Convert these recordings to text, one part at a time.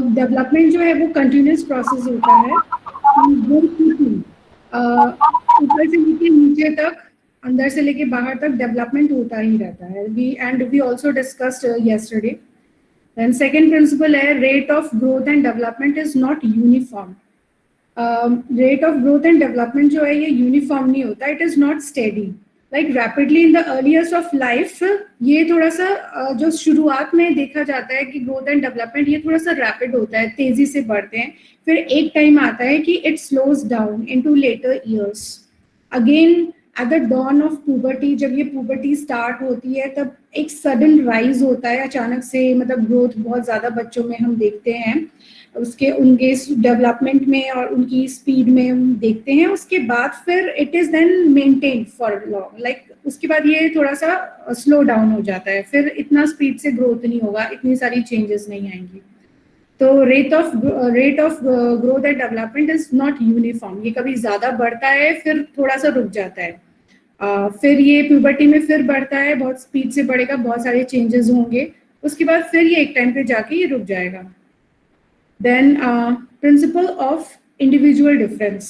Development जो है वो कंटिन्यूस प्रोसेस होता है, ऊपर से लेके नीचे तक, अंदर से लेके बाहर तक डेवलपमेंट होता ही रहता है. We also discussed yesterday. And second principle है rate of growth and development is not uniform. Rate of growth and development जो है ये uniform नहीं होता, it is not steady. Like rapidly in the early years of life, ये थोड़ा सा जो शुरुआत में देखा जाता है कि growth and development ये थोड़ा सा rapid होता है, तेजी से बढ़ते हैं. फिर एक टाइम आता है कि it slows down into later years. Again at the dawn of puberty, जब ये puberty start होती है तब एक sudden rise होता है अचानक से, मतलब growth बहुत ज़्यादा बच्चों में हम देखते हैं, उसके उनके डेवलपमेंट में और उनकी स्पीड में हम देखते हैं. उसके बाद फिर it is then maintained for long, like उसके बाद ये थोड़ा सा स्लो डाउन हो जाता है, फिर इतना स्पीड से ग्रोथ नहीं होगा, इतनी सारी चेंजेस नहीं आएंगी. तो rate of growth and development is not uniform. ये कभी ज़्यादा बढ़ता है फिर थोड़ा सा रुक जाता है, फिर ये प्यूबर्टी में फिर बढ़ता है, बहुत स्पीड से बढ़ेगा, बहुत सारे चेंजेस होंगे, उसके बाद फिर ये एक टाइम पे जाके ये रुक जाएगा. Then principle of individual difference.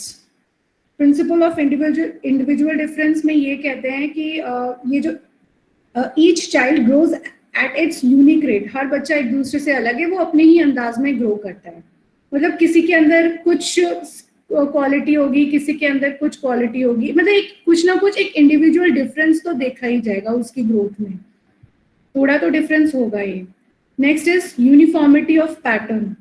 Principle of individual difference में ये कहते हैं कि ये जो each child grows at its unique rate. हर बच्चा एक दूसरे से अलग है, वो अपने ही अंदाज में ग्रो करता है. मतलब किसी के अंदर कुछ क्वालिटी होगी, किसी के अंदर कुछ क्वालिटी होगी, मतलब एक कुछ ना कुछ एक इंडिविजुअल डिफरेंस तो देखा ही जाएगा उसकी ग्रोथ में, थोड़ा तो डिफरेंस होगा ही. Next is uniformity of pattern.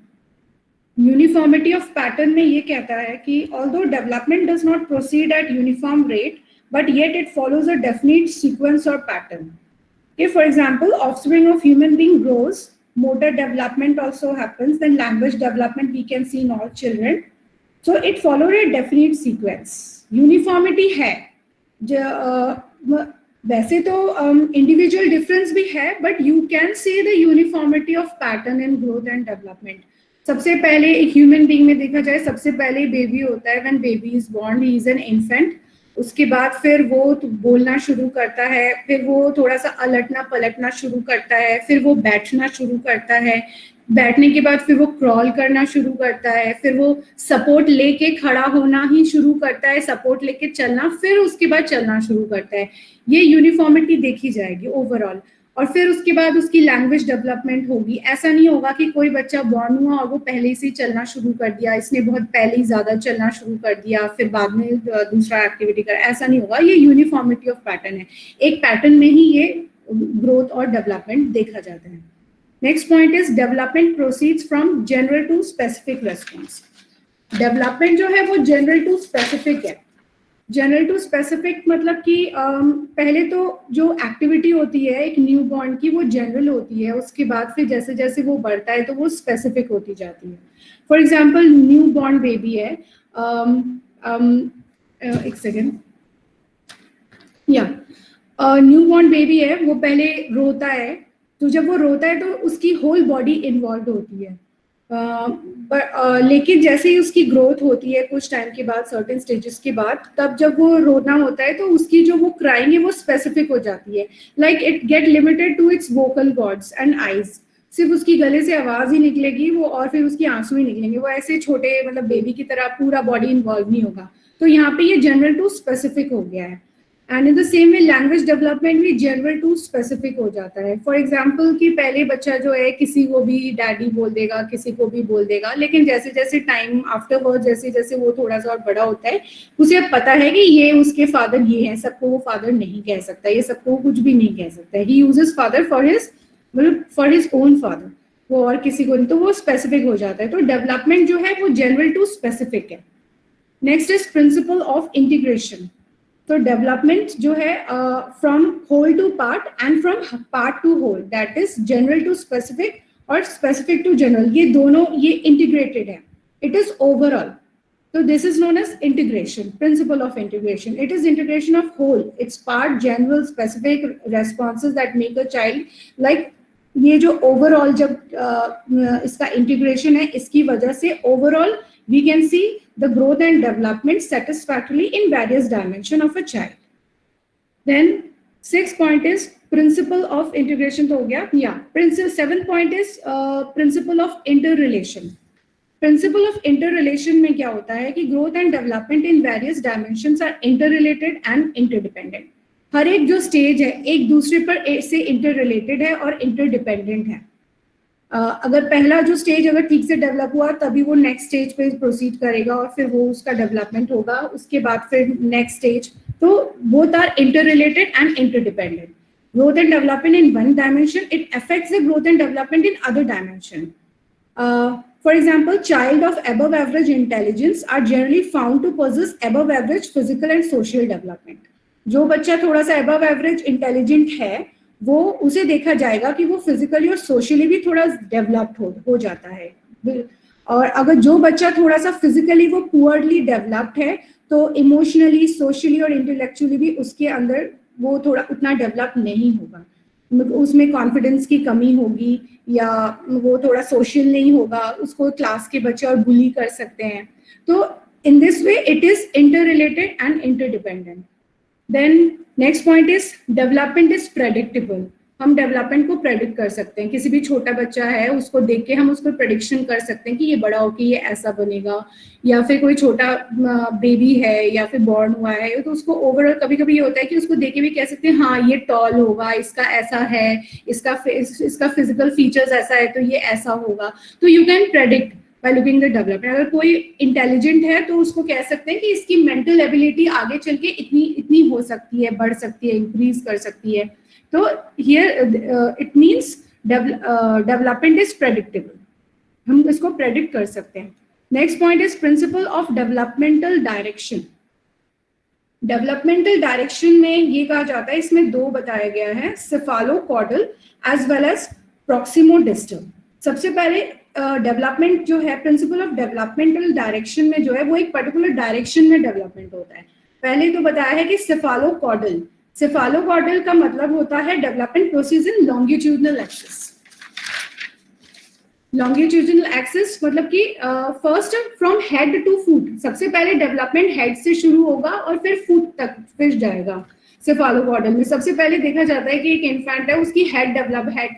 Uniformity of pattern में ये कहता है कि although development does not proceed at uniform rate but yet it follows a definite sequence और pattern. If, for example, offspring of human being grows, motor development also happens, then language development we can see in all children. So it followed a definite sequence. Uniformity है, वैसे तो individual difference भी है, but you can see the uniformity of pattern in growth and development. सबसे पहले एक human being में देखा जाए, सबसे पहले baby होता है, when baby is born, he is an infant. उसके बाद फिर वो बोलना शुरू करता है, फिर वो थोड़ा सा अलटना पलटना शुरू करता है, फिर वो बैठना शुरू करता है, बैठने के बाद फिर वो क्रॉल करना शुरू करता है, फिर वो सपोर्ट लेके खड़ा होना ही शुरू करता है, सपोर्ट लेके चलना, फिर उसके बाद चलना शुरू करता है. ये यूनिफॉर्मिटी देखी जाएगी ओवरऑल. और फिर उसके बाद उसकी लैंग्वेज डेवलपमेंट होगी. ऐसा नहीं होगा कि कोई बच्चा बॉर्न हुआ और वो पहले से चलना शुरू कर दिया, इसने बहुत पहले ही ज़्यादा चलना शुरू कर दिया, फिर बाद में दूसरा एक्टिविटी कर, ऐसा नहीं होगा. ये यूनिफॉर्मिटी ऑफ पैटर्न है, एक पैटर्न में ही ये ग्रोथ और डेवलपमेंट देखा जाता है. Next point is development proceeds from general to specific response. Development जो है वो जनरल टू स्पेसिफिक है. जनरल टू स्पेसिफिक मतलब कि पहले तो जो एक्टिविटी होती है एक न्यू बॉर्न की वो जनरल होती है, उसके बाद फिर जैसे जैसे वो बढ़ता है तो वो स्पेसिफिक होती जाती है. For example new born baby है, एक सेकेंड, न्यू बॉर्न बेबी है, वो पहले रोता है, तो जब वो रोता है तो उसकी होल बॉडी इन्वॉल्व होती है. लेकिन जैसे ही उसकी ग्रोथ होती है कुछ टाइम के बाद, सर्टेन स्टेजेस के बाद, तब जब वो रोना होता है तो उसकी जो वो क्राइंग है वो स्पेसिफिक हो जाती है. Like it get limited to its vocal cords and eyes. सिर्फ उसकी गले से आवाज ही निकलेगी वो, और फिर उसके आंसू ही निकलेंगे. वो ऐसे छोटे मतलब बेबी की तरह पूरा बॉडी इन्वॉल्व नहीं होगा. तो यहाँ पे ये जनरल टू स्पेसिफिक हो गया है. And in the same way language development भी जनरल टू स्पेसिफिक हो जाता है. फॉर एग्जाम्पल कि पहले बच्चा जो है किसी को भी डैडी बोल देगा, किसी को भी बोल देगा, लेकिन जैसे जैसे टाइम आफ्टर वर्ड जैसे जैसे वो थोड़ा सा और बड़ा होता है, उसे अब पता है कि ये उसके फादर ये हैं, सबको वो फादर नहीं कह सकता, ये सबको कुछ भी नहीं कह सकता. He uses father for his, मतलब फॉर हिज ओन फादर, वो और किसी को नहीं, तो वो स्पेसिफिक हो जाता है. तो डेवलपमेंट जो है वो जनरल टू स्पेसिफिक है. Next is principle of integration. तो डेवलपमेंट जो है from whole to part and from part to whole, that is general to specific और स्पेसिफिक टू जनरल, ये दोनों ये इंटीग्रेटेड है. It is overall. So this is known as integration, principle of integration. It is integration of whole, its part, general, specific responses that make a child like, ये जो overall जब इसका integration है, इसकी वजह से overall we can see the growth and development satisfactorily in various dimension of a child. Then 6th point is principle of integration तो हो गया, yeah. 7th point is principle of interrelation. Principle of interrelation में क्या होता है कि growth and development in various dimensions are interrelated and interdependent. हर एक जो स्टेज है एक दूसरे पर से इंटररिलेटेड है और इंटरडिपेंडेंट है. अगर पहला जो स्टेज अगर ठीक से डेवलप हुआ तभी वो नेक्स्ट स्टेज पे प्रोसीड करेगा और फिर वो उसका डेवलपमेंट होगा, उसके बाद फिर नेक्स्ट स्टेज. तो both are interrelated and interdependent. Growth and development in one dimension, it affects the growth and development in other dimension. For example, child of above average intelligence are generally found to possess above average physical and social development. जो बच्चा थोड़ा सा above average intelligent है वो उसे देखा जाएगा कि वो फिजिकली और सोशली भी थोड़ा डेवलप्ड हो जाता है. और अगर जो बच्चा थोड़ा सा फिजिकली वो पुअरली डेवलप्ड है तो इमोशनली, सोशली और इंटेलेक्चुअली भी उसके अंदर वो थोड़ा उतना डेवलप नहीं होगा. उसमें कॉन्फिडेंस की कमी होगी या वो थोड़ा सोशल नहीं होगा, उसको क्लास के बच्चे और बुली कर सकते हैं. तो in this way it is interrelated and interdependent. Then next point is development is predictable. हम डेवलपमेंट को प्रेडिक्ट कर सकते हैं. किसी भी छोटा बच्चा है उसको देख के हम उसको प्रेडिक्शन कर सकते हैं कि ये बड़ा होके ये ऐसा बनेगा, या फिर कोई छोटा बेबी है या फिर बॉर्न हुआ है तो उसको ओवरऑल कभी कभी ये होता है कि उसको देख के भी कह सकते हैं हाँ ये टॉल होगा, इसका ऐसा है, इसका फिजिकल फीचर्स ऐसा है तो ये ऐसा होगा. तो you can predict by looking the development. अगर कोई इंटेलिजेंट है तो उसको कह सकते हैं कि इसकी मेंटल एबिलिटी आगे चल के इतनी हो सकती है, बढ़ सकती है, इंक्रीज कर सकती है. तो here it means development is predictable. हम इसको प्रेडिक्ट कर सकते हैं. Next point is principle of developmental direction. Developmental direction में ये कहा जाता है, इसमें दो बताया गया है, सेफालोकॉर्डल एज वेल एज प्रॉक्सिमोडिस्टल. सबसे पहले डेवलपमेंट जो है, प्रिंसिपल ऑफ डेवलपमेंटल डायरेक्शन में जो है वो एक पर्टिकुलर डायरेक्शन में डेवलपमेंट होता है. पहले तो बताया है कि सेफालोकॉर्डल. सेफालोकॉर्डल का मतलब होता है development process in longitudinal axis. Longitudinal axis मतलब कि first from head to foot. सबसे पहले डेवलपमेंट हेड से शुरू होगा और फिर फुट तक फिर जाएगा. सेफालोकॉर्डल में सबसे पहले देखा जाता है कि एक इन्फेंट है, उसकी हेड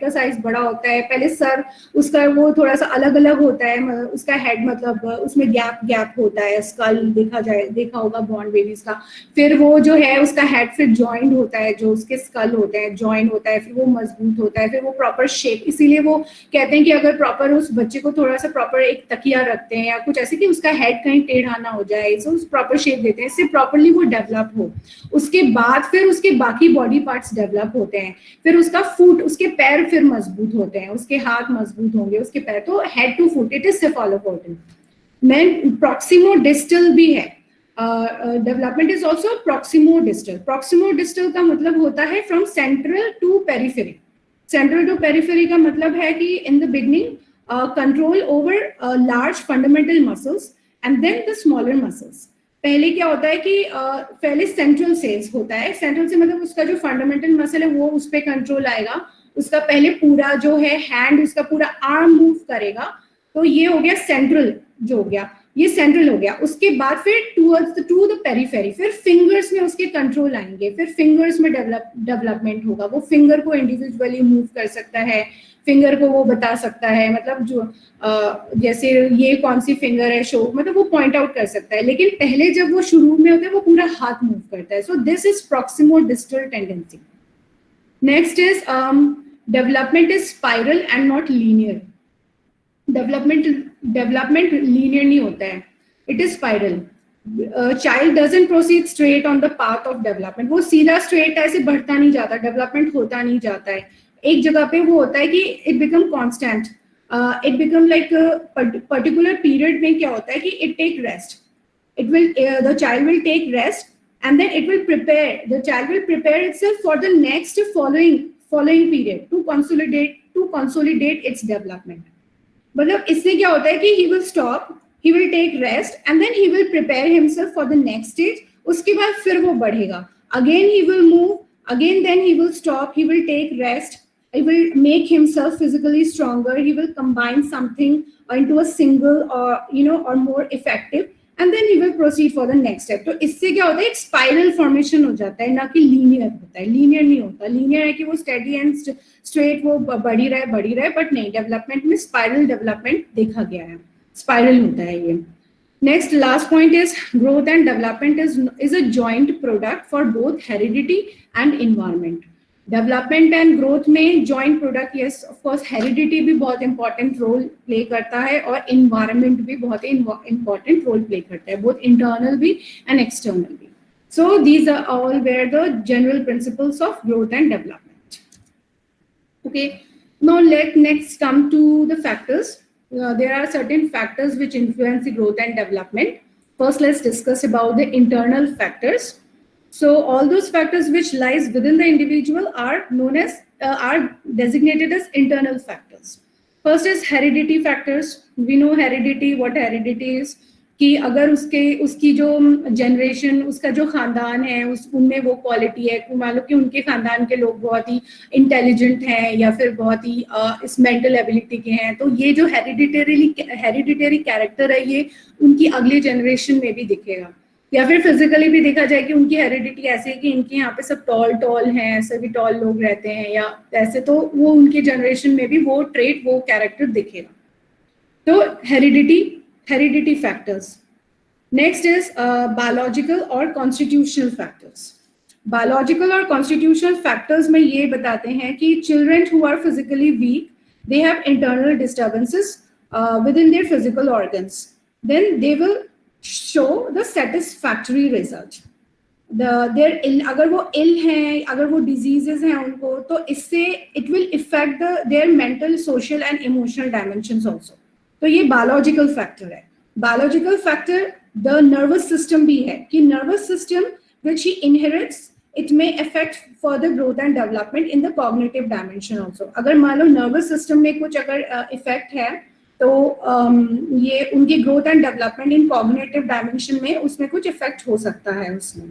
का साइज बड़ा होता है. पहले सर उसका वो थोड़ा सा अलग अलग होता है, उसका हेड मतलब उसमें गैप होता है. स्कल देखा होगा बॉर्न बेबीज का. फिर वो जो है उसका हेड फिर जॉइंट होता है, जो उसके स्कल होते हैं जॉइंट होता है, फिर वो मजबूत होता है, फिर वो प्रॉपर शेप. इसीलिए वो कहते हैं कि अगर प्रॉपर उस बच्चे को थोड़ा सा प्रॉपर एक तकिया रखते हैं या कुछ ऐसे कि उसका हेड कहीं टेढ़ा ना हो जाए, तो उस प्रॉपर शेप देते हैं, इससे प्रॉपरली वो डेवलप हो. उसके बाद फिर उसके बाकी बॉडी पार्ट्स डेवलप होते हैं. फिर उसका फुट, उसके पैर फिर मजबूत होते हैं, उसके हाथ मजबूत होंगे, उसके पैर. तो head to foot it is cephalocaudal. मैं प्रॉक्सिमोडिस्टल भी है. Development is also proximodistal. Proximodistal का मतलब होता है from central to periphery. Central to periphery का मतलब है कि in the beginning control over large fundamental muscles and then the smaller muscles. पहले क्या होता है कि पहले सेंट्रल सेल्स होता है. सेंट्रल से मतलब उसका जो फंडामेंटल मसल है वो उस पर कंट्रोल आएगा. उसका पहले पूरा जो है हैंड, उसका पूरा आर्म मूव करेगा. तो ये हो गया सेंट्रल, जो हो गया ये सेंट्रल हो गया. उसके बाद फिर टू द पेरिफेरी, फिर फिंगर्स में उसके कंट्रोल आएंगे. फिर फिंगर्स में डेवलपमेंट होगा. वो फिंगर को इंडिविजुअली मूव कर सकता है, फिंगर को वो बता सकता है, मतलब जो जैसे ये कौन सी फिंगर है शो, मतलब वो पॉइंट आउट कर सकता है. लेकिन पहले जब वो शुरू में होता है वो पूरा हाथ मूव करता है. So this is proximodistal tendency. Next is development is spiral and not linear. Development linear नहीं होता है, it is spiral. Child doesn't proceed straight on the path of development. वो सीधा स्ट्रेट ऐसे बढ़ता नहीं जाता, डेवलपमेंट होता नहीं जाता है. एक जगह पे वो होता है कि it become constant. It become like particular period में क्या होता है कि it take rest. It will the child will take rest and then it will prepare, the child will prepare itself for the next following period to consolidate its development. मतलब इससे क्या होता है कि he will stop, he will take rest and then he will prepare himself for the next stage. उसके बाद फिर वो बढ़ेगा. Again he will move, again then he will stop, he will take rest, he will make himself physically stronger, he will combine something into a single or or more effective, and then he will proceed for the next step. तो इससे क्या होता है, एक spiral formation हो जाता है, ना कि लीनियर होता है। लीनियर नहीं होता, लीनियर है कि वो स्टेडी एंड स्ट्रेट वो बढ़ी रहे, बट नहीं, डेवलपमेंट में स्पाइरल डेवलपमेंट देखा गया है, स्पाइरल होता है ये। Next, last point is growth and development is a joint product for both heredity and environment. Development and growth में joint product, yes, of course, heredity भी बहुत important role play करता है और environment भी बहुत important role play करता है, both internal भी and external भी. So these are all where the general principles of growth and development. Okay, now let next come to the factors. There are certain factors which influence the growth and development. First, let's discuss about the internal factors. So all those factors which lies within the individual are known as are designated as internal factors. First is heredity factors. We know heredity, what heredity is, कि अगर उसकी जो generation, उसका जो खानदान है, उनमें वो क्वालिटी है, मान लो कि उनके खानदान के लोग बहुत ही इंटेलिजेंट हैं या फिर बहुत ही इस मेंटल एबिलिटी के हैं, तो ये जो हेरिडिटरी कैरेक्टर है ये उनकी अगली जनरेशन में भी दिखेगा। या फिर फिजिकली भी देखा जाए कि उनकी हेरिडिटी ऐसे है कि इनके यहाँ पे सब टॉल हैं, सभी टॉल लोग रहते हैं या ऐसे, तो वो उनके जनरेशन में भी वो ट्रेट, वो कैरेक्टर दिखेगा। तो heredity factors. Next is biological or constitutional factors. Biological or constitutional factors में ये बताते हैं कि children who are physically weak, they have internal disturbances within their physical organs. Then they will show the satisfactory result. अगर वो ill हैं, अगर वो diseases हैं उनको, तो इससे it will affect their mental, social and emotional dimensions also. तो ये बायोलॉजिकल फैक्टर है। Biological factor the nervous system भी है कि nervous system which he inherits, it may affect further growth and development in the cognitive dimension also. अगर मान लो nervous system में कुछ अगर इफेक्ट है तो ये उनकी growth and development in cognitive dimension में उसमें कुछ इफेक्ट हो सकता है उसमें।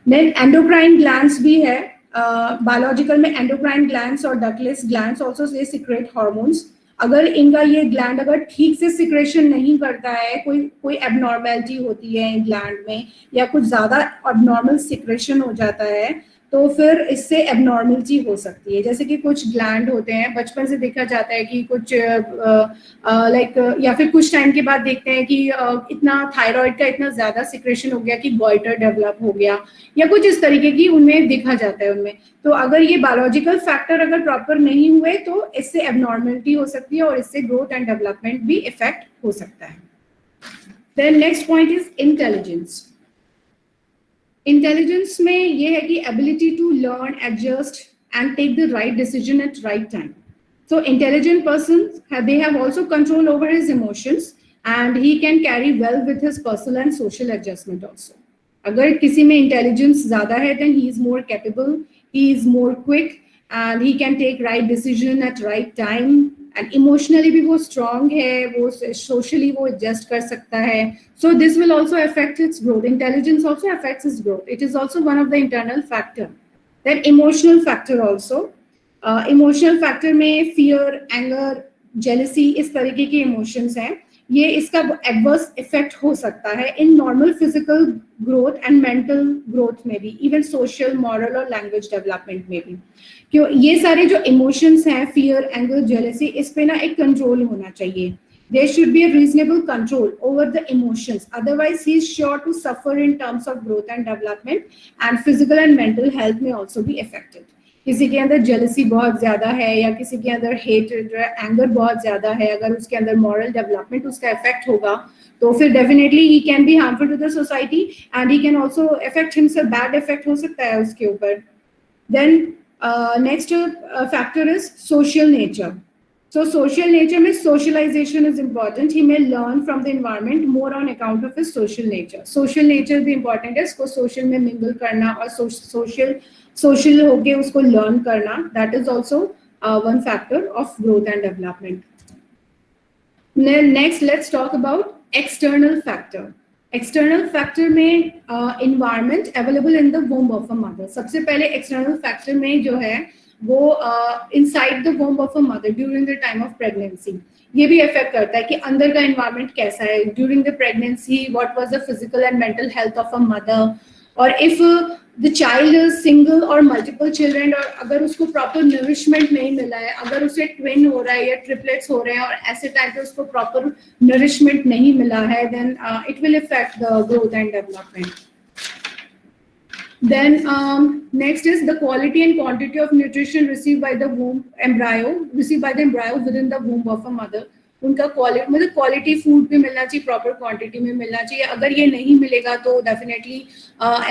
देन एंडोक्राइन ग्लैंड्स भी है बायोलॉजिकल में, एंडोक्राइन ग्लैंड्स और ductless glands also they secret hormones. अगर इनका ये ग्लैंड अगर ठीक से सिक्रेशन नहीं करता है, कोई एबनॉर्मेलिटी होती है ग्लैंड में या कुछ ज्यादा एबनॉर्मल सिक्रेशन हो जाता है, तो फिर इससे एबनॉर्मलिटी हो सकती है। जैसे कि कुछ ग्लैंड होते हैं, बचपन से देखा जाता है कि कुछ या फिर कुछ टाइम के बाद देखते हैं कि इतना थायराइड का इतना ज्यादा सिक्रेशन हो गया कि गॉइटर डेवलप हो गया या कुछ इस तरीके की उनमें देखा जाता है उनमें। तो अगर ये बायोलॉजिकल फैक्टर अगर प्रॉपर नहीं हुए तो इससे एबनॉर्मलिटी हो सकती है और इससे ग्रोथ एंड डेवलपमेंट भी इफेक्ट हो सकता है। Then next point is intelligence. Intelligence में ये है कि ability to learn, adjust and take the right decision at right time. So intelligent persons they have also control over his emotions and he can carry well with his personal and social adjustment also. अगर किसी में intelligence ज़्यादा है then he is more capable, he is more quick and he can take right decision at right time and emotionally भी वो strong है, वो socially वो adjust कर सकता है. So this will also affect its growth. Intelligence also affects its growth. It is also one of the internal factor. Then emotional factor also. Emotional factor में fear, anger, jealousy इस तरीके के emotions हैं, ये इसका एडवर्स इफेक्ट हो सकता है in normal physical growth and mental growth में भी, इवन सोशल, मॉरल और लैंग्वेज डेवलपमेंट में भी। क्यों ये सारे जो इमोशंस हैं, फियर, एंगर, जेलसी, इस पे ना एक कंट्रोल होना चाहिए। There should be a reasonable control over the emotions. Otherwise, he is sure to suffer in terms of growth and development, and physical and mental health may also be affected. किसी के अंदर jealousy बहुत ज्यादा है या किसी के अंदर हेट्रेड, एंगर बहुत ज्यादा है, अगर उसके अंदर मॉरल डेवलपमेंट उसका इफेक्ट होगा तो फिर definitely he can be harmful to the society and he can also effect himself, bad effect हो सकता है उसके ऊपर। Then next factor is social nature. So social nature में socialization is important. He may learn from the environment more on account of his social nature. Social nature भी important है, उसको social में mingle करना और social होके उसको learn करना, that is also one factor of growth and development. Next, let's talk about external factor. External factor में environment available in the womb of a mother. सबसे पहले external factor में जो है वो inside the womb of a mother during the time of pregnancy. ये भी affect करता है कि अंदर का एनवायरनमेंट कैसा है during the pregnancy, what was the physical and mental health of a mother, और if the child is single और मल्टीपल चिल्ड्रन, और अगर उसको प्रॉपर नरिशमेंट नहीं मिला है, अगर उसे ट्विन हो रहा है या ट्रिपलेट्स हो रहे हैं और ऐसे टाइम पे उसको प्रॉपर नरिशमेंट नहीं मिला है, then it will effect the growth and development. Then next is the quality and quantity of nutrition received by the embryo within the womb of a mother. उनका क्वालिटी मतलब quality food भी मिलना चाहिए, proper quantity में मिलना चाहिए. अगर ये नहीं मिलेगा तो डेफिनेटली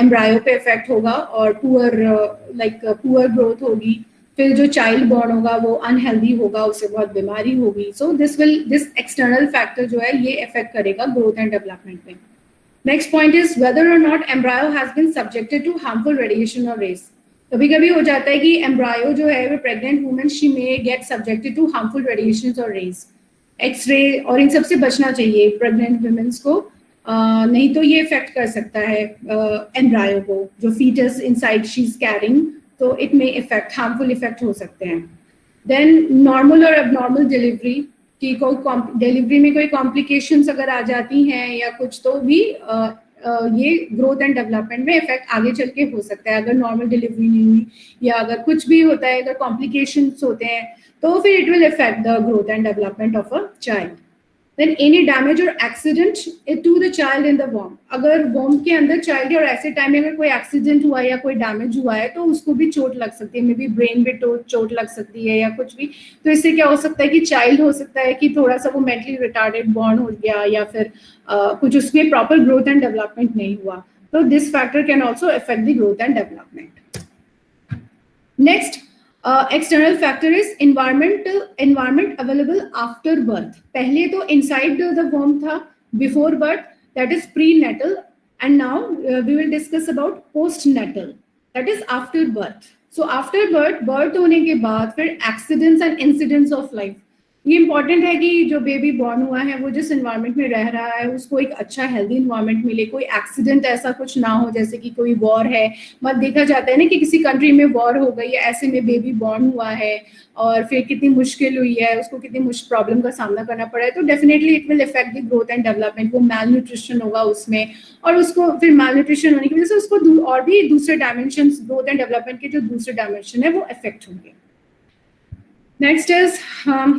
एम्ब्रायो पे इफेक्ट होगा और पुअर ग्रोथ होगी. फिर जो चाइल्ड बॉर्न होगा वो अनहेल्दी होगा, उससे बहुत बीमारी होगी. सो दिस एक्सटर्नल फैक्टर जो है ये इफेक्ट करेगा ग्रोथ एंड डेवलपमेंट में. Next point is whether or not embryo has been subjected to harmful radiation or rays. कभी कभी हो जाता है कि embryo जो है वो pregnant woman she may get subjected to harmful radiations or rays, X-ray, और इन सबसे बचना चाहिए pregnant women को. नहीं तो ये affect कर सकता है embryo को, जो fetus inside she is carrying, तो it may affect, harmful effect हो सकते हैं. Then normal और abnormal delivery, कि कोई डिलीवरी में कोई कॉम्प्लिकेशंस अगर आ जाती हैं या कुछ, तो भी ये ग्रोथ एंड डेवलपमेंट में इफेक्ट आगे चल के हो सकता है. अगर नॉर्मल डिलीवरी नहीं हुई या अगर कुछ भी होता है, अगर कॉम्प्लिकेशंस होते हैं, तो फिर it will effect the growth and development of a child. Then any damage or accident to the child in the womb. अगर womb के अंदर child है और ऐसे टाइम में अगर कोई एक्सीडेंट हुआ है या कोई डैमेज हुआ है, तो उसको भी चोट लग सकती है, मे बी ब्रेन पे चोट लग सकती है या कुछ भी. तो इससे क्या हो सकता है कि चाइल्ड हो सकता है कि थोड़ा सा वो मेंटली रिटार्डेड बॉर्न हो गया, या फिर कुछ उसमें प्रॉपर ग्रोथ एंड डेवलपमेंट नहीं हुआ. तो this factor can also affect the growth and development. Next external factor is environment available after birth. पहले तो inside the womb था before birth, that is prenatal, and now we will discuss about postnatal, that is after birth. So after birth होने के बाद फिर accidents and incidents of life. ये important है कि जो बेबी बॉर्न हुआ है वो जिस एनवायरनमेंट में रह रहा है उसको एक अच्छा हेल्दी एनवायरनमेंट मिले, कोई एक्सीडेंट ऐसा कुछ ना हो, जैसे कि कोई वॉर है. मत देखा जाता है ना कि किसी कंट्री में वॉर हो गई है, ऐसे में बेबी बॉर्न हुआ है और फिर कितनी मुश्किल हुई है, उसको कितनी प्रॉब्लम का सामना करना पड़ा है. तो definitely it will effect the growth and development. वो मैल न्यूट्रिशन होगा उसमें, और उसको फिर मैल न्यूट्रिशन होने की वजह से उसको और भी दूसरे डायमेंशन, ग्रोथ एंड डेवलपमेंट के जो दूसरे डायमेंशन है वो इफेक्ट होंगे. Next is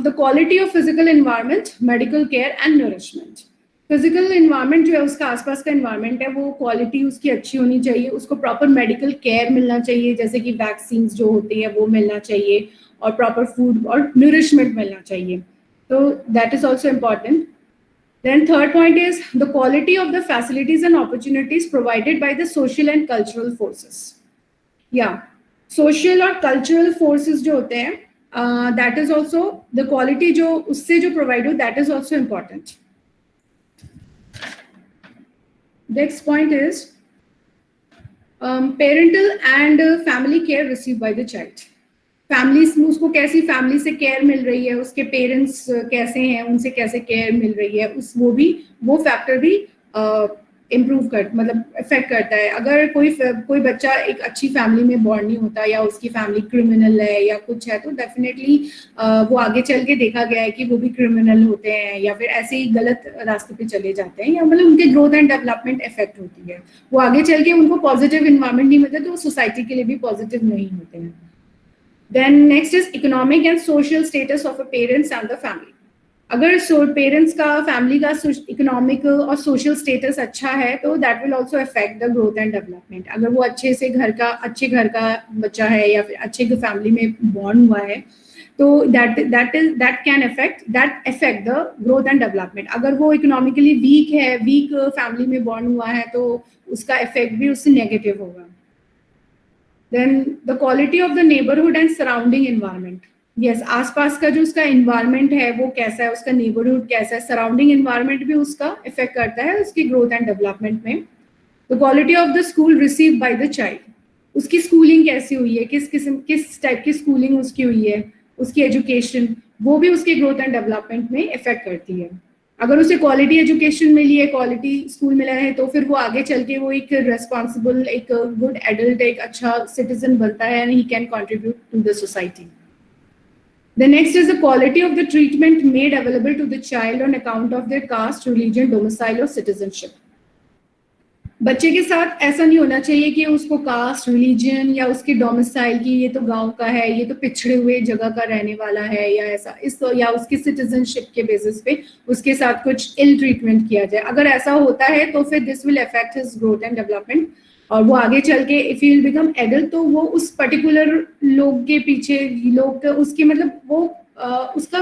the quality of physical environment, medical care and nourishment. Physical environment जो है उसका आसपास का environment है, वो quality उसकी अच्छी होनी चाहिए, उसको proper medical care मिलना चाहिए, जैसे कि vaccines जो होती है वो मिलना चाहिए, और proper food और nourishment मिलना चाहिए. तो that is also important. Then third point is the quality of the facilities and opportunities provided by the social and cultural forces. Yeah, social और cultural forces जो होते हैं, that is also the quality जो उससे जो provide हो, that is also important. Next point is parental and family care received by the child. Families में उसको कैसी फैमिली से केयर मिल रही है, उसके पेरेंट्स कैसे हैं, उनसे कैसे केयर मिल रही है, वो फैक्टर भी इम्प्रूव मतलब इफेक्ट करता है. अगर कोई बच्चा एक अच्छी फैमिली में बॉर्न नहीं होता, या उसकी फैमिली क्रिमिनल है या कुछ है, तो डेफिनेटली वो आगे चल के देखा गया है कि वो भी क्रिमिनल होते हैं या फिर ऐसे ही गलत रास्ते पे चले जाते हैं, या मतलब उनके ग्रोथ एंड डेवलपमेंट इफेक्ट होती है. वो आगे चल के उनको पॉजिटिव इन्वायरमेंट नहीं मिलता, तो वो सोसाइटी के लिए भी पॉजिटिव नहीं होते हैं. Then next is economic and social status of a parents and the family. अगर पेरेंट्स का, फैमिली का इकोनॉमिक और सोशल स्टेटस अच्छा है, तो that will also affect the growth and development. अगर वो अच्छे घर का बच्चा है या फिर अच्छे फैमिली में बॉर्न हुआ है, तो that can affect the growth and development. अगर वो इकोनॉमिकली वीक फैमिली में बॉर्न हुआ है, तो उसका इफेक्ट भी उससे नेगेटिव होगा. Then the quality of the neighborhood and surrounding environment. Yes, आसपास का जो उसका environment है वो कैसा है, उसका neighborhood कैसा है, surrounding environment भी उसका effect करता है उसकी growth and development में. The quality of the school received by the child. उसकी schooling कैसी हुई है, किस टाइप की schooling उसकी हुई है, उसकी education, वो भी उसके growth and development में effect करती है. अगर उसे क्वालिटी एजुकेशन मिली है, क्वालिटी स्कूल मिला है, तो फिर वो आगे चल के वो एक रेस्पॉन्सिबल, एक गुड एडल्ट, एक अच्छा सिटीजन बनता है, and he can contribute to the society. The next is the quality of the treatment made available to the child on account of their caste, religion, domicile or citizenship. बच्चे के साथ ऐसा नहीं होना चाहिए कि उसको कास्ट, रिलीजन या उसके डोमिसाइल की ये तो गांव का है, ये तो पिछड़े हुए जगह का रहने वाला है या ऐसा इस या उसकी सिटीजनशिप के बेसिस पे उसके साथ कुछ इल ट्रीटमेंट किया जाए. अगर ऐसा होता है तो फिर this will affect his growth and development और वो आगे चल के if he will become adult तो वो उस पर्टिकुलर लोग के पीछे लोग उसके मतलब वो उसका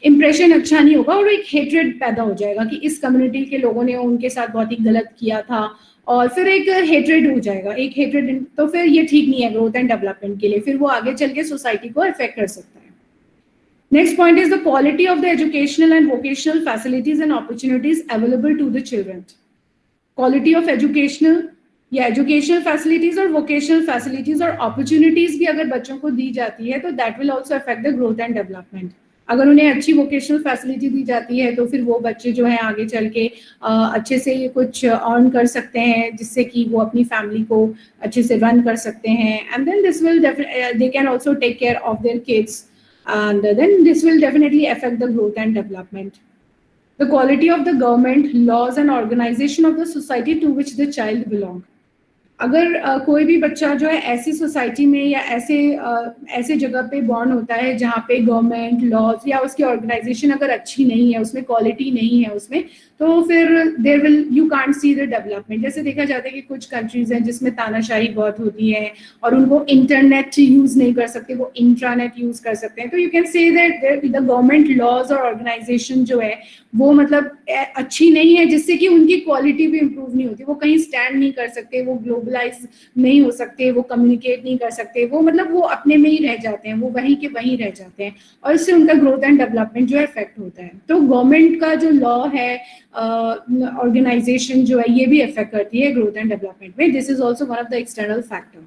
इम्प्रेशन अच्छा नहीं होगा और एक हेट्रेड पैदा हो जाएगा कि इस कम्युनिटी के लोगों ने उनके साथ बहुत ही गलत किया था और फिर एक हेट्रेड हो जाएगा, एक हेट्रेड. तो फिर ये ठीक नहीं है ग्रोथ एंड डेवलपमेंट के लिए, फिर वो आगे चल के सोसाइटी को अफेक्ट कर सकता है. Next point is the quality of the educational and vocational facilities and opportunities available to the children. Quality of educational या एजुकेशनल फैसिलिटीज और वोकेशनल फैसिलिटीज और अपॉर्चुनिटीज भी अगर बच्चों को दी जाती है तो that will also affect the growth and development. अगर उन्हें अच्छी वोकेशनल फैसिलिटी दी जाती है तो फिर वो बच्चे जो है आगे चल के अच्छे से कुछ अर्न कर सकते हैं जिससे कि वो अपनी फैमिली को अच्छे से रन कर सकते हैं. And then this will they can also take care of their kids and then this will definitely affect the growth and development. The quality of the government, laws and organization of the society to which the child belong. अगर कोई भी बच्चा जो है ऐसी society में या ऐसे जगह पे बॉर्न होता है जहाँ पे गवर्नमेंट लॉज या उसकी ऑर्गेनाइजेशन अगर अच्छी नहीं है, उसमें क्वालिटी नहीं है उसमें, तो फिर there will you can't see the development. जैसे देखा जाता है कि कुछ कंट्रीज हैं जिसमें तानाशाही बहुत होती है और उनको इंटरनेट यूज नहीं कर सकते, वो इंट्रानेट यूज कर सकते हैं. तो you can say that the government laws और ऑर्गेनाइजेशन जो है वो मतलब अच्छी नहीं है जिससे कि उनकी क्वालिटी भी इम्प्रूव नहीं होती. वो कहीं स्टैंड नहीं कर सकते, वो ग्लोबलाइज नहीं हो सकते, वो कम्युनिकेट नहीं कर सकते, वो मतलब वो अपने में ही रह जाते हैं, वो वहीं के वहीं रह जाते हैं और इससे उनका ग्रोथ एंड डेवलपमेंट जो है इफेक्ट होता है. तो गवर्नमेंट का जो लॉ है, ऑर्गेनाइजेशन जो है, ये भी अफेक्ट करती है ग्रोथ एंड डेवलपमेंट में. This is also one of the external factor.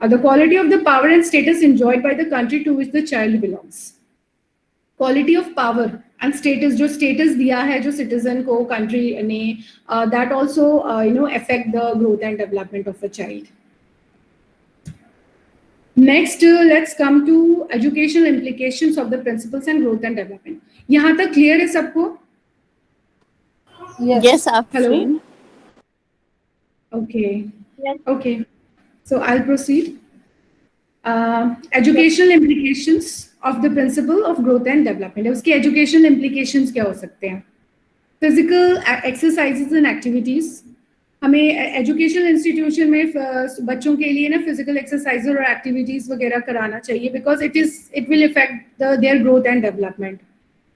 The quality of the power and status enjoyed by the country to which the child belongs. Quality of power and status, जो status दिया है जो citizen को country ने, that also affect the growth and development of a child. Next, let's come to educational implications of the principles and growth and development. यहाँ तक clear है सबको? Yes, hello. Okay. Yes. Okay. So I'll proceed. Educational implications of the principle of growth and development. उसके educational implications क्या हो सकते हैं? Physical exercises and activities. हमें एजुकेशनल इंस्टीट्यूशन में बच्चों के लिए ना फिजिकल एक्सरसाइज और एक्टिविटीज वगैरह कराना चाहिए because it will effect their growth and development.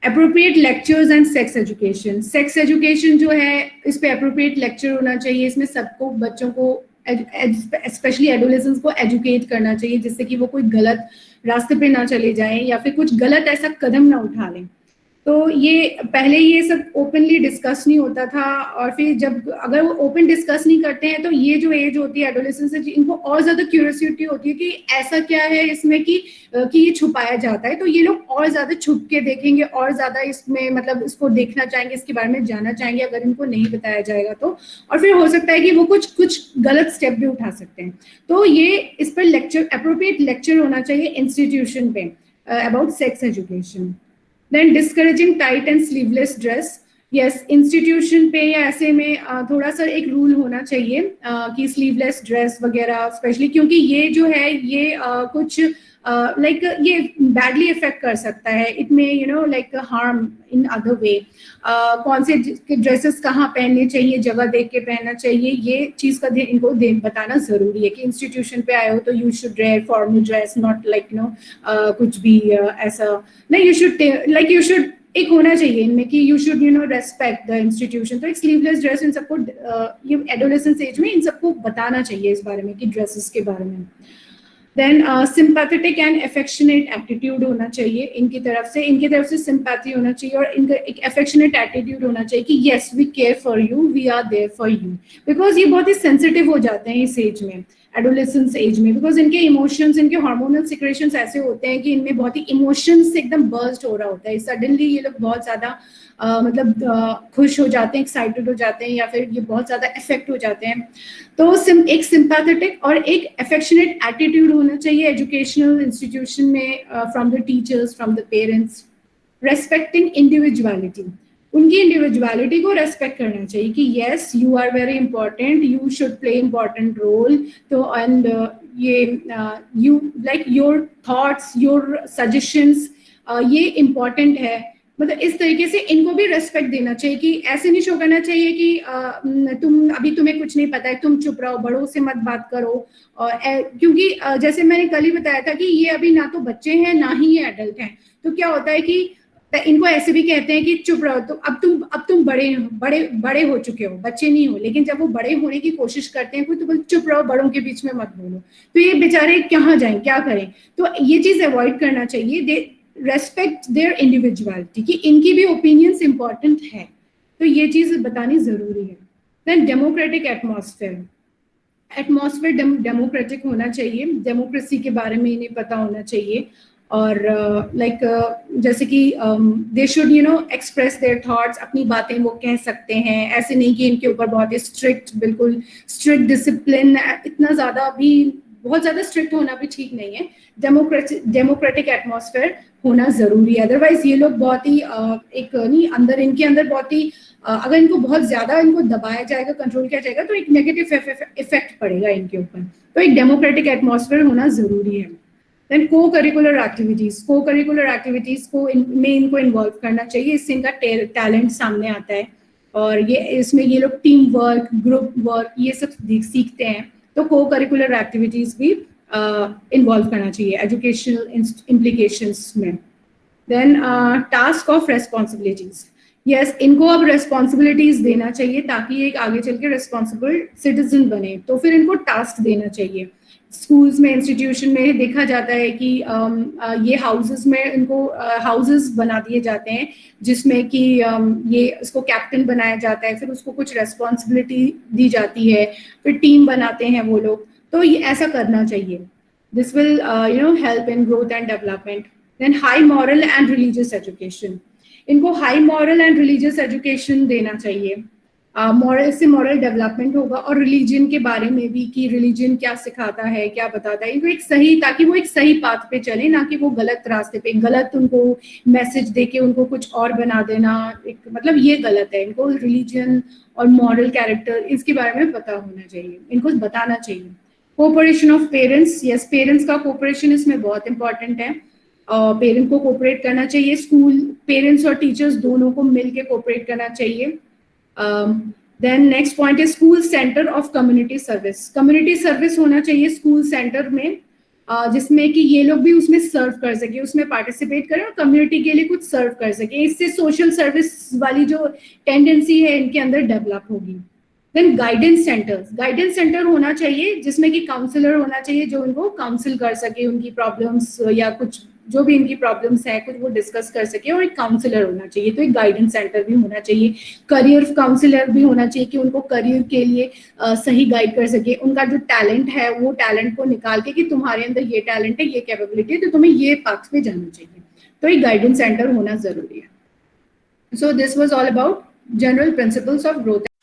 Appropriate lectures and sex education. Sex education जो है इस पे अप्रोप्रिएट लेक्चर होना चाहिए. इसमें सबको बच्चों को स्पेशली एडोलेसेंट्स को एजुकेट करना चाहिए जिससे कि वो कोई गलत रास्ते पे ना चले जाएं या फिर कुछ गलत ऐसा कदम ना उठा लें. तो ये पहले ये सब ओपनली डिस्कस नहीं होता था और फिर जब अगर वो ओपन डिस्कस नहीं करते हैं तो ये जो एज होती है एडोलेसेंस से इनको और ज़्यादा क्यूरियोसिटी होती है कि ऐसा क्या है इसमें कि ये छुपाया जाता है. तो ये लोग और ज़्यादा छुप के देखेंगे और ज़्यादा इसमें मतलब इसको देखना चाहेंगे, इसके बारे में जानना चाहेंगे अगर इनको नहीं बताया जाएगा तो. और फिर हो सकता है कि वो कुछ गलत स्टेप भी उठा सकते हैं. तो ये इस पर लेक्चर अप्रोप्रिएट लेक्चर होना चाहिए इंस्टीट्यूशन पे about sex education. Then discouraging tight and sleeveless dress. Yes, institution पे या ऐसे में थोड़ा सा एक रूल होना चाहिए कि sleeveless dress वगैरह स्पेशली क्योंकि ये जो है ये कुछ लाइक ये बैडली इफेक्ट कर सकता है. इट में like harm in other way. कौन से ड्रेसेस कहाँ पहनने चाहिए, जगह देख के पहनना चाहिए, ये चीज़ का इनको बताना ज़रूरी है कि इंस्टीट्यूशन पे आए हो तो you should wear formal dress, not like कुछ भी ऐसा नहीं. यू शुड एक होना चाहिए इनमें कि you should respect the institution. तो एक स्लीवलेस ड्रेस इन सबको ये एडोलेसेंस एज में इन सबको बताना चाहिए इस बारे में कि ड्रेसेस के बारे में. Then sympathetic and affectionate attitude होना चाहिए इनकी तरफ से सिंपैथी होना चाहिए और इनका एक अफेक्शनेट एटीट्यूड होना चाहिए कि yes we care for you, we are there for you. Because ये बहुत ही सेंसिटिव हो जाते हैं इस एज में. एडोलेसेंस एज में, बिकॉज इनके इमोशंस, इनके हार्मोनल सिक्रेशंस ऐसे होते हैं कि इनमें बहुत ही इमोशंस से एकदम बर्स्ट हो रहा होता है, सडनली ये लोग बहुत ज़्यादा खुश हो जाते हैं, एक्साइटेड हो जाते हैं, या फिर ये बहुत ज़्यादा इफेक्ट हो जाते हैं। तो एक सिंपैथेटिक और एक अफेक्शनेट एटीट्यूड होना चाहिए एजुकेशनल इंस्टीट्यूशन में, from the teachers, from the parents. Respecting individuality, उनकी इंडिविजुअलिटी को रेस्पेक्ट करना चाहिए कि yes you are very important, you should play important role, तो एंड ये you like your thoughts, your suggestions, ये इम्पॉर्टेंट है। मतलब इस तरीके से इनको भी रेस्पेक्ट देना चाहिए कि ऐसे नहीं शो करना चाहिए कि तुम्हें कुछ नहीं पता है, तुम चुप रहो, बड़ों से मत बात करो। और क्योंकि जैसे मैंने कल ही बताया था कि ये अभी ना तो बच्चे हैं ना ही ये एडल्ट हैं, तो क्या होता है कि इनको ऐसे भी कहते हैं कि चुप रहो, तो अब तुम बड़े हो चुके हो, बच्चे नहीं हो। लेकिन जब वो बड़े होने की कोशिश करते हैं तो बोल चुप रहो, बड़ों के बीच में मत बोलो, तो ये बेचारे कहाँ जाएं, क्या करें। तो ये चीज अवॉइड करना चाहिए। दे रेस्पेक्ट देयर इंडिविजुअलिटी, कि इनकी भी ओपिनियंस इंपॉर्टेंट है, तो ये चीज बतानी जरूरी है। देन डेमोक्रेटिक एटमॉस्फेयर डेमोक्रेटिक होना चाहिए, डेमोक्रेसी के बारे में इन्हें पता होना चाहिए। और जैसे कि they should express their thoughts, अपनी बातें वो कह सकते हैं, ऐसे नहीं कि इनके ऊपर बहुत ही बिल्कुल स्ट्रिक्ट डिसिप्लिन, इतना ज़्यादा भी बहुत ज़्यादा स्ट्रिक्ट होना भी ठीक नहीं है। डेमोक्रेटिक एटमॉस्फेयर होना ज़रूरी है, अदरवाइज ये लोग बहुत ही इनके अंदर बहुत ही अगर इनको बहुत ज़्यादा इनको दबाया जाएगा, कंट्रोल किया जाएगा, तो एक नेगेटिव इफेक्ट पड़ेगा इनके ऊपर। तो एक डेमोक्रेटिक एटमॉस्फेयर होना ज़रूरी है। देन को-करिकुलर एक्टिविटीज को में इनको इन्वॉल्व करना चाहिए, इससे इनका टैलेंट सामने आता है, और ये इसमें ये लोग टीम वर्क, ग्रुप वर्क, ये सब सीखते हैं। तो को-करिकुलर एक्टिविटीज भी इन्वॉल्व करना चाहिए एजुकेशनल इम्प्लीकेशंस में। Then task of responsibilities, yes, इनको अब रेस्पॉन्सिबिलिटीज देना चाहिए ताकि एक आगे चल के रेस्पॉन्सिबल सिटीजन बने। तो फिर इनको टास्क देना चाहिए। स्कूल्स में, इंस्टीट्यूशन में देखा जाता है कि ये हाउसेस में इनको हाउसेस बना दिए जाते हैं, जिसमें कि ये इसको कैप्टन बनाया जाता है, फिर उसको कुछ रेस्पॉन्सिबिलिटी दी जाती है, फिर टीम बनाते हैं वो लोग। तो ये ऐसा करना चाहिए। This will help in growth and development. Then high moral and religious education, इनको high moral and religious education देना चाहिए। मॉरल से मॉरल डेवलपमेंट होगा, और रिलीजन के बारे में भी कि रिलीजन क्या सिखाता है, क्या बताता है, इनको एक सही, ताकि वो एक सही पाथ पे चले, ना कि वो गलत रास्ते पे गलत उनको मैसेज देके उनको कुछ और बना देना, एक मतलब ये गलत है। इनको रिलीजन और मॉरल कैरेक्टर इसके बारे में पता होना चाहिए, इनको बताना चाहिए। Cooperation of parents, yes, parents का कोऑपरेशन इसमें बहुत इंपॉर्टेंट है। पेरेंट को कोऑपरेट करना चाहिए, स्कूल पेरेंट्स और टीचर्स दोनों को मिलके कोऑपरेट करना चाहिए। देन नेक्स्ट पॉइंट है school centre of community service. Community service होना चाहिए स्कूल सेंटर में, जिसमें कि ये लोग भी उसमें सर्व कर सके, उसमें पार्टिसिपेट करें और कम्युनिटी के लिए कुछ सर्व कर सके। इससे सोशल सर्विस वाली जो टेंडेंसी है इनके अंदर डेवलप होगी। देन गाइडेंस सेंटर होना चाहिए, जिसमें कि काउंसलर होना चाहिए जो इनको काउंसिल कर सके, उनकी प्रॉब्लम्स या कुछ जो भी इनकी प्रॉब्लम्स है कुछ वो डिस्कस कर सके, और एक काउंसलर होना चाहिए। तो एक गाइडेंस सेंटर भी होना चाहिए। करियर काउंसलर भी होना चाहिए कि उनको करियर के लिए सही गाइड कर सके, उनका जो टैलेंट है वो टैलेंट को निकाल के कि तुम्हारे अंदर ये टैलेंट है, ये कैपेबिलिटी है, तो तुम्हें ये पाथ पे जाना चाहिए। तो एक गाइडेंस सेंटर होना जरूरी है। So this was all about general principles of growth